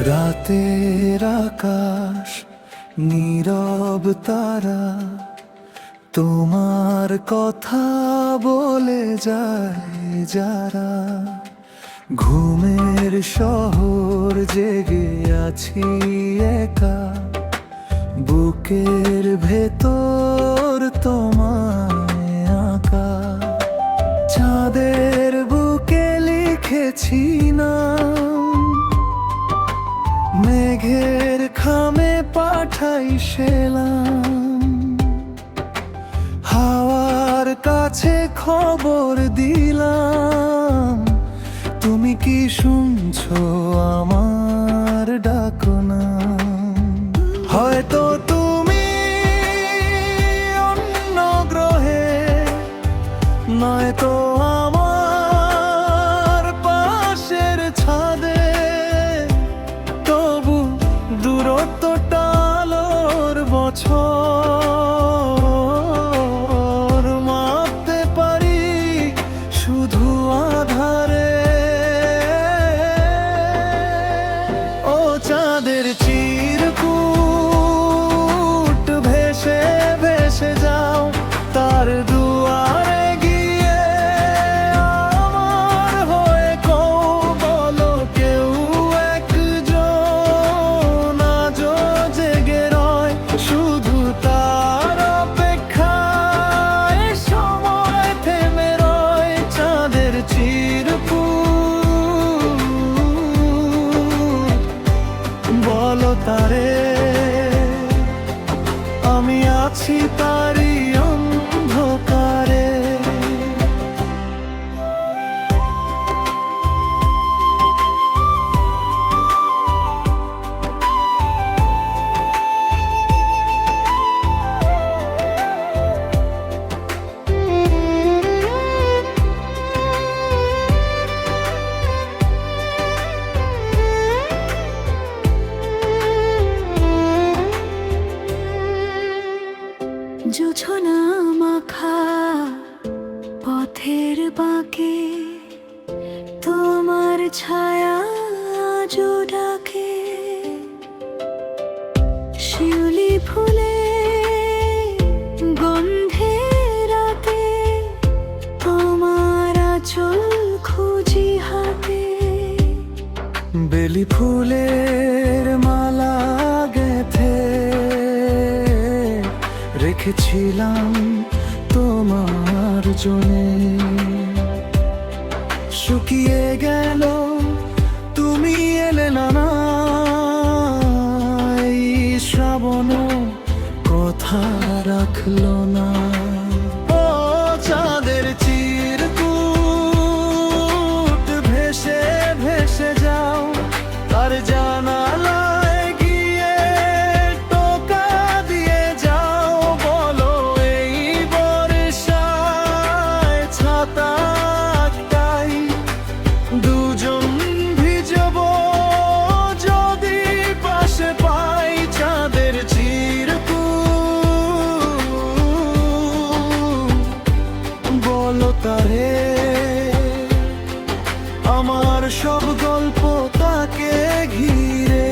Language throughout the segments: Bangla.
রাতের আকাশ নীরব তারা তোমার কথা বলে যায় যারা। ঘুমের শহর জেগে আছি একা, বুকের ভেতর তোমায় আঁকা। চাঁদের বুকে লিখেছি নাম, মেঘের খামে পাঠাই সেলাম। হাওয়ার কাছে খবর দিলাম, তুমি কি শুনছো আমার ডাকনা? হয়তো তুমি অন্য গ্রহে, নয়তো আমার পাশের ছাদে। তবু দূরত্বটা আলোর বছর মাপতে পারি শুধু আধারে। ও চাঁদের চিরকুট ভেসে ভেসে যাও তার দুয়ারে গিয়ে, আমার হয়ে কও বলো কেউ একজন আজও জেগে রয় শুধু তার অপেক্ষায়। সময় থেমে রয় চাঁদের চিরকুট, বলো তারে আমি আছি তারই অন্ধকারে। জোছনা মাখা পথের বাঁকে তোমার ছায়া আজও ডাকে। শিউলি ফুলে গন্ধে রাতে তোমার আঁচল খুঁজি হাতে। বেলি ফুলের মালা গেথে রেখেছিলাম তোমার জন্যে। শুকিয়ে গেল তুমি এলে না, এই শ্রাবণ কথা রাখলো না। ও চাঁদের চিরকুট ভেসে ভেসে যাও তার জানালায় গিয়ে, টোকা দিয়ে যাও বলো এই বর্ষায় ছাতা একটাই, দুজন ভিজব যদি পাশে পাই। চাঁদের চিরকুট, বলো তারে আমার সব গল্প তাকে ঘিরে।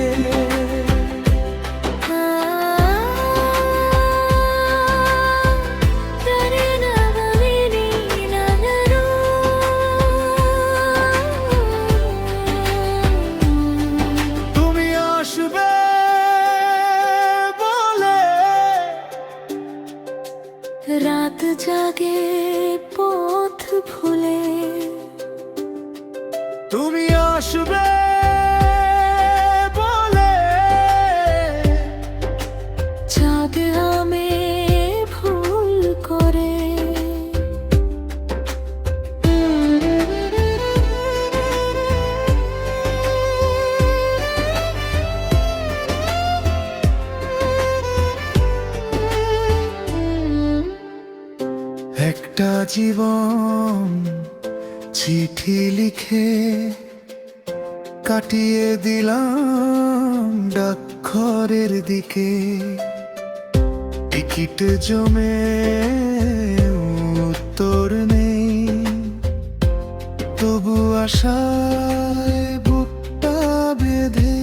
তুমি আসবে বলে রাত জাগে পথ ভুলে, তুমি আসবে বলে চাঁদ আমি ভুল করে। একটা জীবন চিঠি লিখে কাটিয়ে দিলাম ডাকঘরের দিকে। টিকিট জমে উত্তর নেই, তবু আশায় বুকটা বেঁধে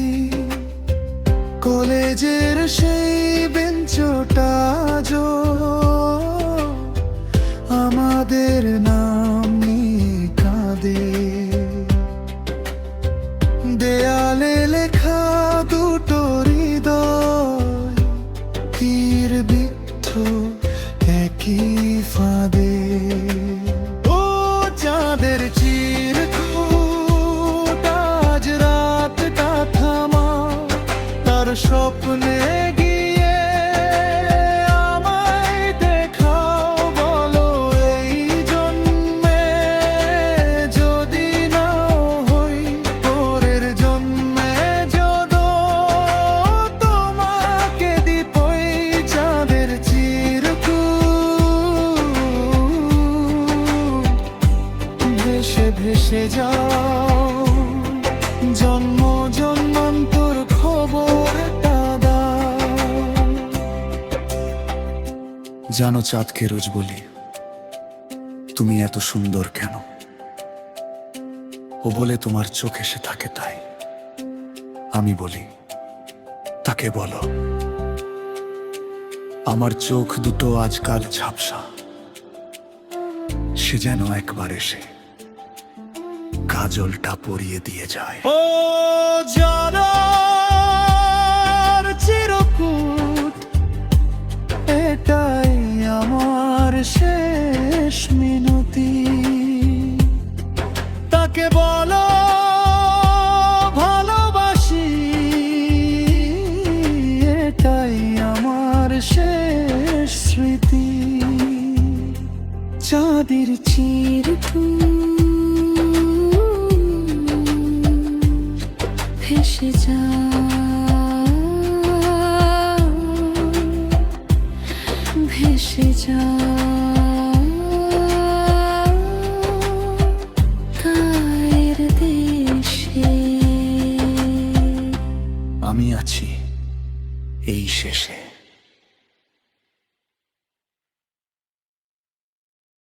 দেয়ালে লেখা দুটো হৃদয় তীর বিদ্ধ একই ফাঁদে। ও চাঁদের চিরকুট আজ রাতটা থামা, তার স্বপ্নে গিয়ে আমায় দেখাও। বলো এই জন্মে যদি নাও হই, পরের জন্মে যদু তোমাকে দিবই। চাঁদের চিরকুট ভেসে ভেসে যাও, জন্ম জন্মান্তর খবরটা দাও। জানো চাঁদকে রোজ বলি, তুমি এত সুন্দর কেন? ও বলে তোমার চোখ এসে থাকে তাই। আমি বলি তাকে বলো, আমার চোখ দুটো আজকাল ঝাপসা, সে যেন একবার এসে কাজলটা পরিয়ে দিয়ে যায়। ও জানার চিরকুট, এটাই আমার শেষ মিনতি। তাকে বলো ভালোবাসি, এটাই আমার শেষ স্মৃতি। চাঁদের চির